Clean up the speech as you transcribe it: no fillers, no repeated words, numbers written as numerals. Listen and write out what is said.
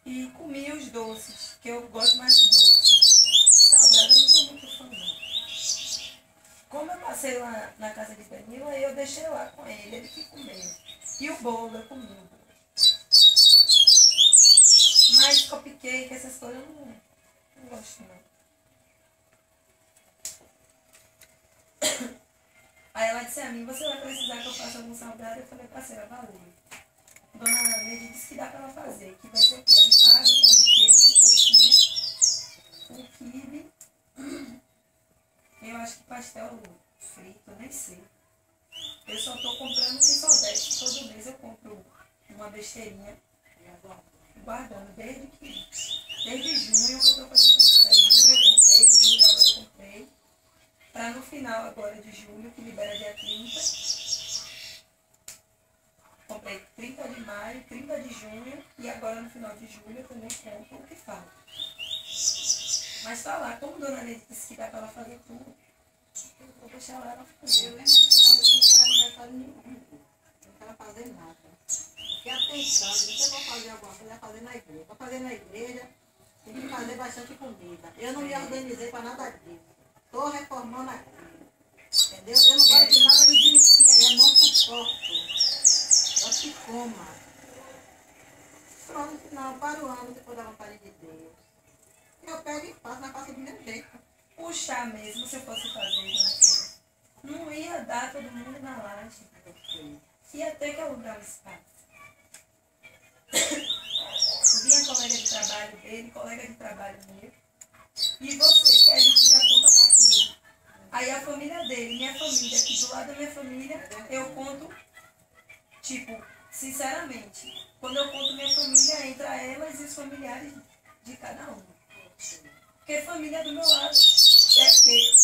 E comi os doces, que eu gosto mais de doce. Salgado eu não sou muito fã, não. Como eu passei lá na casa de Danilo, aí eu deixei lá com ele que comeu. E o bolo, eu comi o bolo. Mas cupcake, essas coisas eu não gosto, não. Aí ela disse a mim, você vai precisar que eu faça algum salgado? Eu falei, parceira, valeu. Dona Neide disse que dá pra ela fazer, que vai ser o quê? Empada, pão de queijo, coxinha, um quibe. Eu acho que pastel frito, eu nem sei. Eu só tô comprando que só desce. Todo mês eu compro uma besteirinha. Guardando desde junho que eu tô fazendo isso. Aí junho eu comprei, julho agora eu comprei. Pra no final agora de julho, que libera dia 30. Comprei 30 de maio, 30 de junho e agora no final de julho eu também compro o que falta. Mas tá lá, como Dona Neide disse que dá pra ela fazer tudo, eu vou deixar ela fazer. Eu mesmo que ando, eu não quero aniversário nenhum. Não quero fazer nada. Porque atenção, se você for fazer alguma coisa, vai fazer na igreja. Para fazer na igreja, tem que fazer bastante comida. Eu não me organizei para nada disso. Estou reformando aqui. Entendeu? Eu não gosto de nada de dividir, eu não suporto. Só que coma. Pronto, não, para o ano, se for da vontade de Deus. Eu pego e faço, mas faço do meu jeito. Puxar mesmo, se eu fosse fazer, não ia dar todo mundo na laje. Ia ter que alugar o espaço. Vinha colega de trabalho dele, colega de trabalho meu. E você, que a gente já conta pra tudo. Aí a família dele, minha família, aqui do lado da minha família, eu conto, tipo, sinceramente, quando eu conto minha família, entra elas e os familiares de cada um. Porque família do meu lado é que